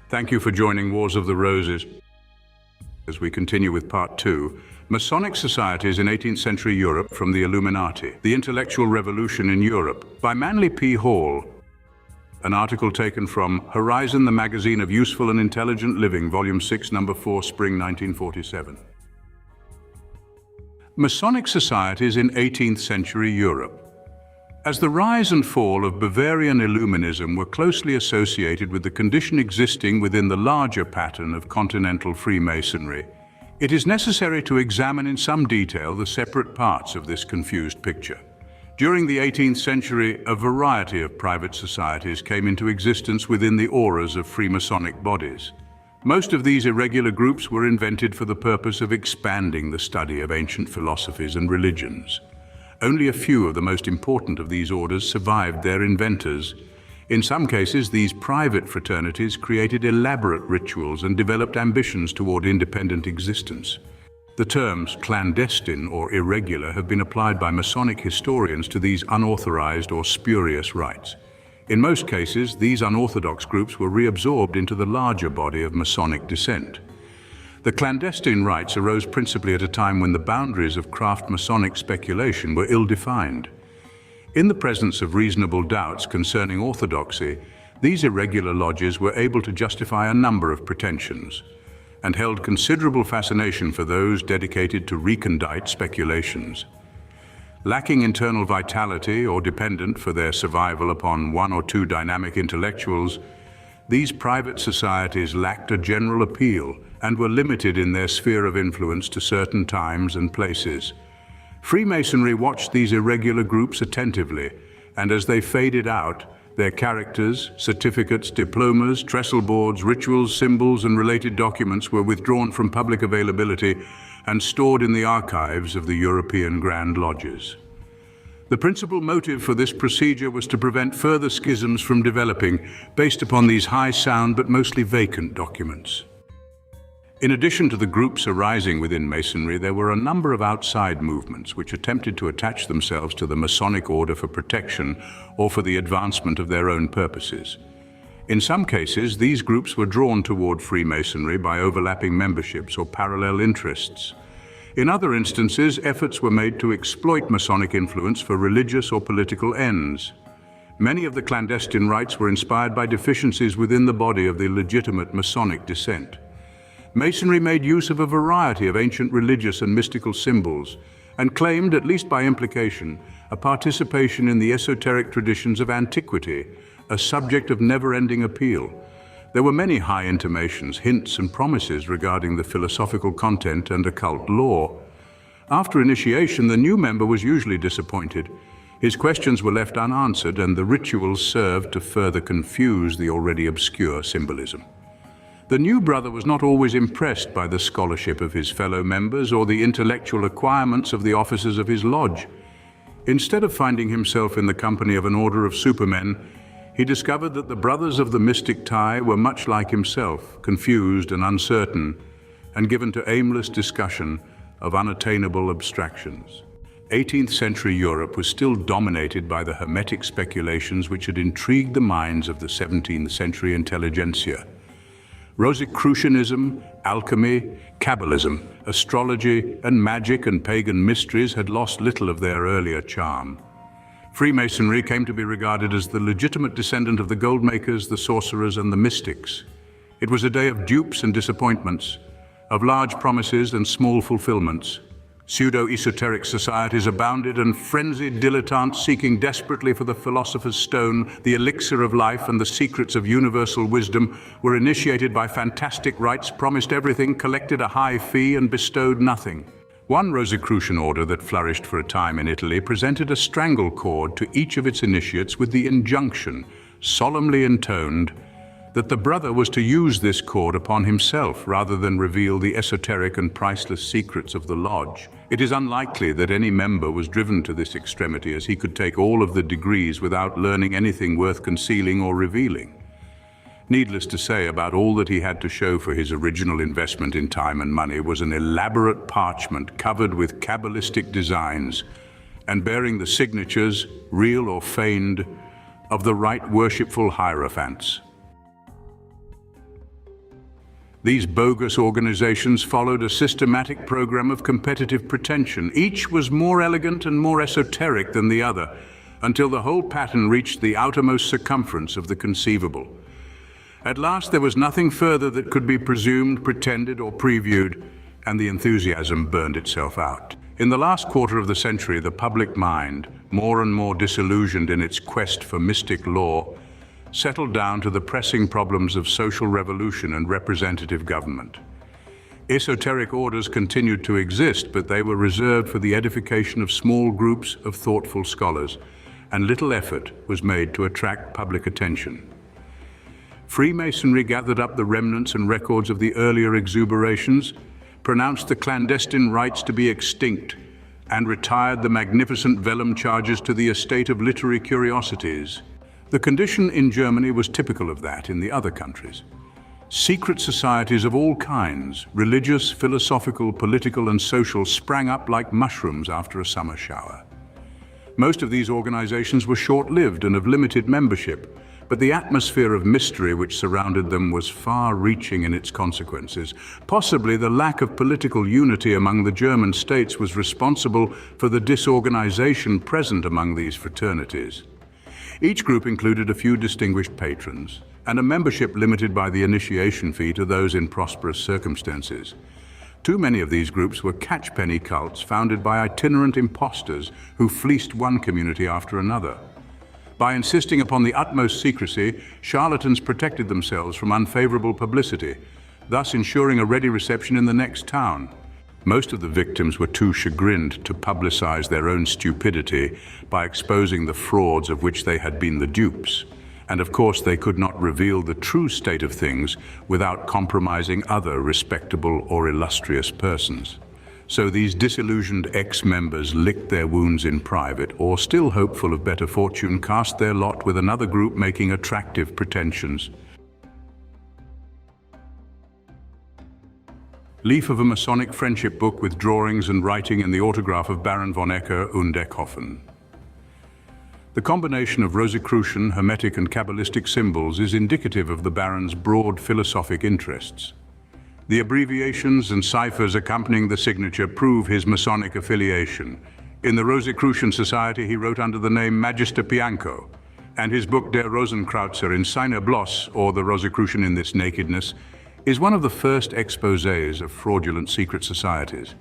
Thank you for joining Wars of the Roses. As we continue with part 2, Masonic societies in 18th century Europe from the Illuminati, the Intellectual Revolution in Europe, by Manly P. Hall. An article taken from Horizon, the Magazine of Useful and Intelligent Living, Volume 6, Number 4, Spring 1947. Masonic societies in 18th century Europe. As the rise and fall of Bavarian Illuminism were closely associated with the condition existing within the larger pattern of Continental Freemasonry, it is necessary to examine in some detail the separate parts of this confused picture. During the 18th century, a variety of private societies came into existence within the auras of Freemasonic bodies. Most of these irregular groups were invented for the purpose of expanding the study of ancient philosophies and religions. Only a few of the most important of these orders survived their inventors. In some cases, these private fraternities created elaborate rituals and developed ambitions toward independent existence. The terms clandestine or irregular have been applied by Masonic historians to these unauthorized or spurious rites. In most cases, these unorthodox groups were reabsorbed into the larger body of Masonic descent. The clandestine rites arose principally at a time when the boundaries of craft Masonic speculation were ill-defined. In the presence of reasonable doubts concerning orthodoxy, these irregular lodges were able to justify a number of pretensions and held considerable fascination for those dedicated to recondite speculations. Lacking internal vitality or dependent for their survival upon one or two dynamic intellectuals, these private societies lacked a general appeal and were limited in their sphere of influence to certain times and places. Freemasonry watched these irregular groups attentively, and as they faded out, their characters, certificates, diplomas, trestle boards, rituals, symbols, and related documents were withdrawn from public availability and stored in the archives of the European Grand Lodges. The principal motive for this procedure was to prevent further schisms from developing based upon these high-sound but mostly vacant documents. In addition to the groups arising within Masonry, there were a number of outside movements which attempted to attach themselves to the Masonic order for protection or for the advancement of their own purposes. In some cases, these groups were drawn toward Freemasonry by overlapping memberships or parallel interests. In other instances, efforts were made to exploit Masonic influence for religious or political ends. Many of the clandestine rites were inspired by deficiencies within the body of the legitimate Masonic descent. Masonry made use of a variety of ancient religious and mystical symbols and claimed, at least by implication, a participation in the esoteric traditions of antiquity, a subject of never-ending appeal. There were many high intimations, hints, and promises regarding the philosophical content and occult lore. After initiation, the new member was usually disappointed. His questions were left unanswered, and the rituals served to further confuse the already obscure symbolism. The new brother was not always impressed by the scholarship of his fellow members or the intellectual acquirements of the officers of his lodge. Instead of finding himself in the company of an order of supermen, he discovered that the brothers of the mystic tie were much like himself, confused and uncertain, and given to aimless discussion of unattainable abstractions. 18th century Europe was still dominated by the hermetic speculations which had intrigued the minds of the 17th century intelligentsia. Rosicrucianism, alchemy, Kabbalism, astrology, and magic and pagan mysteries had lost little of their earlier charm. Freemasonry came to be regarded as the legitimate descendant of the goldmakers, the sorcerers, and the mystics. It was a day of dupes and disappointments, of large promises and small fulfillments. Pseudo-esoteric societies abounded, and frenzied dilettantes seeking desperately for the philosopher's stone, the elixir of life, and the secrets of universal wisdom were initiated by fantastic rites, promised everything, collected a high fee, and bestowed nothing. One Rosicrucian order that flourished for a time in Italy presented a strangle cord to each of its initiates with the injunction, solemnly intoned, that the brother was to use this cord upon himself rather than reveal the esoteric and priceless secrets of the lodge. It is unlikely that any member was driven to this extremity, as he could take all of the degrees without learning anything worth concealing or revealing. Needless to say, about all that he had to show for his original investment in time and money was an elaborate parchment covered with Kabbalistic designs, and bearing the signatures, real or feigned, of the right worshipful hierophants. These bogus organizations followed a systematic program of competitive pretension. Each was more elegant and more esoteric than the other, until the whole pattern reached the outermost circumference of the conceivable. At last there was nothing further that could be presumed, pretended, or previewed, and the enthusiasm burned itself out. In the last quarter of the century, the public mind, more and more disillusioned in its quest for mystic law, settled down to the pressing problems of social revolution and representative government. Esoteric orders continued to exist, but they were reserved for the edification of small groups of thoughtful scholars, and little effort was made to attract public attention. Freemasonry gathered up the remnants and records of the earlier exuberations, pronounced the clandestine rites to be extinct, and retired the magnificent vellum charges to the estate of literary curiosities. The condition in Germany was typical of that in the other countries. Secret societies of all kinds, religious, philosophical, political, and social, sprang up like mushrooms after a summer shower. Most of these organizations were short-lived and of limited membership, but the atmosphere of mystery which surrounded them was far-reaching in its consequences. Possibly the lack of political unity among the German states was responsible for the disorganization present among these fraternities. Each group included a few distinguished patrons, and a membership limited by the initiation fee to those in prosperous circumstances. Too many of these groups were catchpenny cults founded by itinerant impostors who fleeced one community after another. By insisting upon the utmost secrecy, charlatans protected themselves from unfavorable publicity, thus ensuring a ready reception in the next town. Most of the victims were too chagrined to publicize their own stupidity by exposing the frauds of which they had been the dupes. And of course, they could not reveal the true state of things without compromising other respectable or illustrious persons. So these disillusioned ex-members licked their wounds in private, or still hopeful of better fortune, cast their lot with another group making attractive pretensions. Leaf of a Masonic friendship book with drawings and writing in the autograph of Baron von Ecker und Eckhoffen. The combination of Rosicrucian, Hermetic and Kabbalistic symbols is indicative of the Baron's broad philosophic interests. The abbreviations and ciphers accompanying the signature prove his Masonic affiliation. In the Rosicrucian Society, he wrote under the name Magister Pianco, and his book Der Rosenkreuzer in seiner Bloss, or the Rosicrucian in this nakedness, is one of the first exposés of fraudulent secret societies.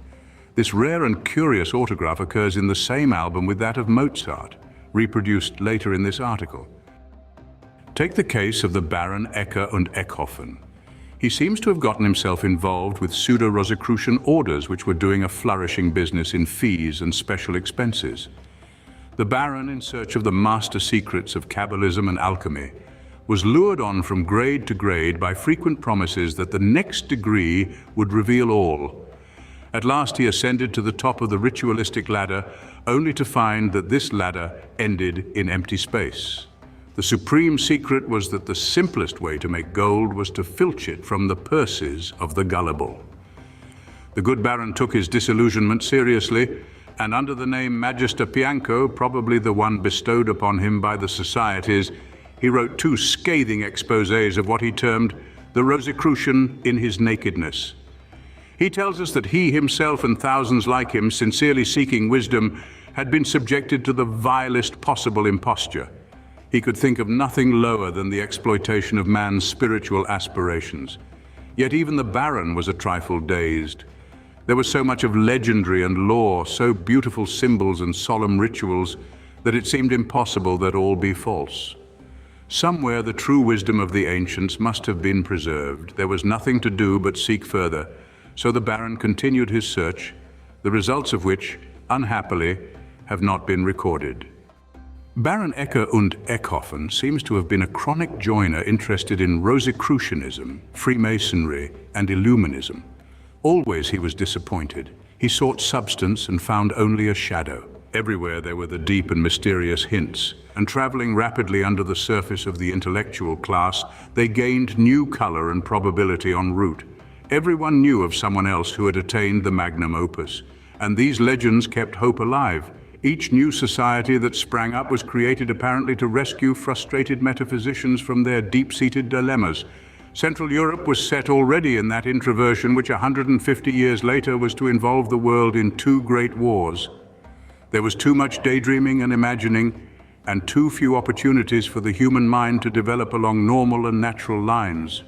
This rare and curious autograph occurs in the same album with that of Mozart, reproduced later in this article. Take the case of the Baron Ecker und Eckhoffen. He seems to have gotten himself involved with pseudo-Rosicrucian orders which were doing a flourishing business in fees and special expenses. The Baron, in search of the master secrets of Kabbalism and alchemy, was lured on from grade to grade by frequent promises that the next degree would reveal all. At last he ascended to the top of the ritualistic ladder, only to find that this ladder ended in empty space. The supreme secret was that the simplest way to make gold was to filch it from the purses of the gullible. The good Baron took his disillusionment seriously, and under the name Magister Pianco, probably the one bestowed upon him by the societies, he wrote two scathing exposés of what he termed the Rosicrucian in his nakedness. He tells us that he himself and thousands like him, sincerely seeking wisdom, had been subjected to the vilest possible imposture. He could think of nothing lower than the exploitation of man's spiritual aspirations. Yet even the Baron was a trifle dazed. There was so much of legendary and lore, so beautiful symbols and solemn rituals, that it seemed impossible that all be false. Somewhere the true wisdom of the ancients must have been preserved. There was nothing to do but seek further. So the Baron continued his search, the results of which, unhappily, have not been recorded. Baron Ecker und Eckhoffen seems to have been a chronic joiner interested in Rosicrucianism, Freemasonry, and Illuminism. Always he was disappointed. He sought substance and found only a shadow. Everywhere there were the deep and mysterious hints, and traveling rapidly under the surface of the intellectual class, they gained new color and probability en route. Everyone knew of someone else who had attained the magnum opus, and these legends kept hope alive, Each new society that sprang up was created apparently to rescue frustrated metaphysicians from their deep-seated dilemmas. Central Europe was set already in that introversion which 150 years later was to involve the world in two great wars. There was too much daydreaming and imagining, and too few opportunities for the human mind to develop along normal and natural lines.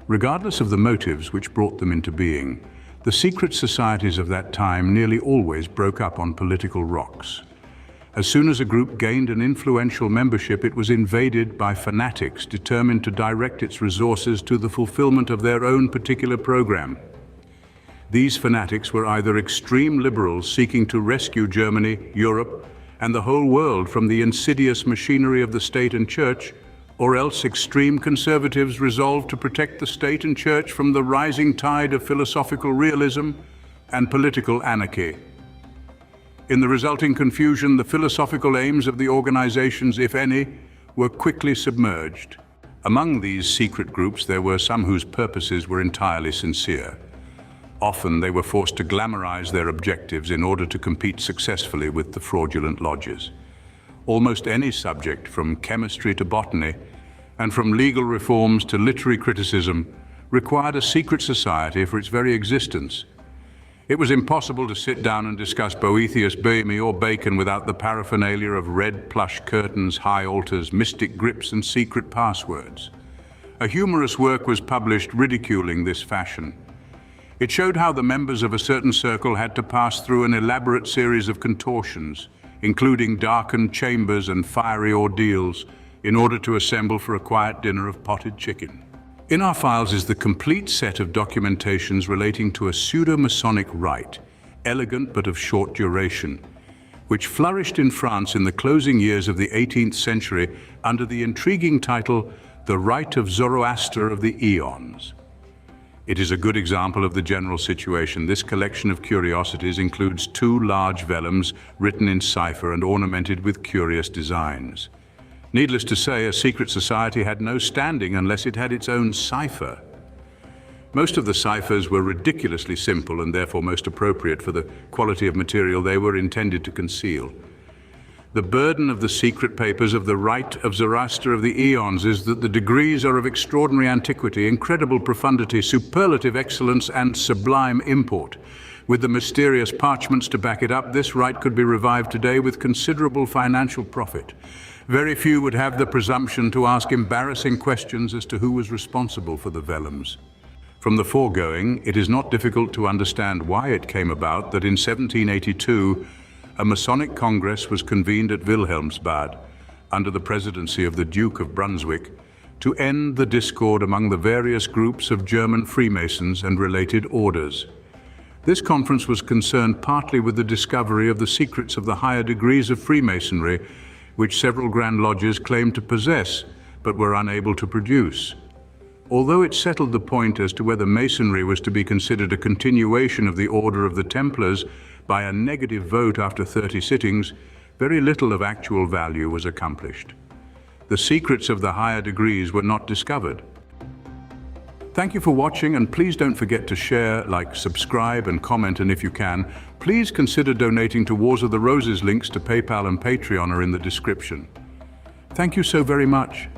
Regardless of the motives which brought them into being, the secret societies of that time nearly always broke up on political rocks. As soon as a group gained an influential membership, it was invaded by fanatics determined to direct its resources to the fulfillment of their own particular program. These fanatics were either extreme liberals seeking to rescue Germany, Europe, and the whole world from the insidious machinery of the state and church, or else extreme conservatives resolved to protect the state and church from the rising tide of philosophical realism and political anarchy. In the resulting confusion, the philosophical aims of the organizations, if any, were quickly submerged. Among these secret groups, there were some whose purposes were entirely sincere. Often they were forced to glamorize their objectives in order to compete successfully with the fraudulent lodges. Almost any subject, from chemistry to botany, and from legal reforms to literary criticism, required a secret society for its very existence. It was impossible to sit down and discuss Boethius, Boehme, or Bacon without the paraphernalia of red plush curtains, high altars, mystic grips, and secret passwords. A humorous work was published ridiculing this fashion. It showed how the members of a certain circle had to pass through an elaborate series of contortions, including darkened chambers and fiery ordeals, in order to assemble for a quiet dinner of potted chicken. In our files is the complete set of documentations relating to a pseudo-Masonic rite, elegant but of short duration, which flourished in France in the closing years of the 18th century under the intriguing title, The Rite of Zoroaster of the Eons. It is a good example of the general situation. This collection of curiosities includes 2 large vellums written in cipher and ornamented with curious designs. Needless to say, a secret society had no standing unless it had its own cipher. Most of the ciphers were ridiculously simple and therefore most appropriate for the quality of material they were intended to conceal. The burden of the secret papers of the Rite of Zoroaster of the Eons is that the degrees are of extraordinary antiquity, incredible profundity, superlative excellence, and sublime import. With the mysterious parchments to back it up, this rite could be revived today with considerable financial profit. Very few would have the presumption to ask embarrassing questions as to who was responsible for the vellums. From the foregoing, it is not difficult to understand why it came about that in 1782, a Masonic Congress was convened at Wilhelmsbad, under the presidency of the Duke of Brunswick, to end the discord among the various groups of German Freemasons and related orders. This conference was concerned partly with the discovery of the secrets of the higher degrees of Freemasonry, which several Grand Lodges claimed to possess, but were unable to produce. Although it settled the point as to whether Masonry was to be considered a continuation of the Order of the Templars by a negative vote after 30 sittings, very little of actual value was accomplished. The secrets of the higher degrees were not discovered. Thank you for watching, and please don't forget to share, like, subscribe, and comment, and if you can, please consider donating to Wars of the Roses. Links to PayPal and Patreon are in the description. Thank you so very much.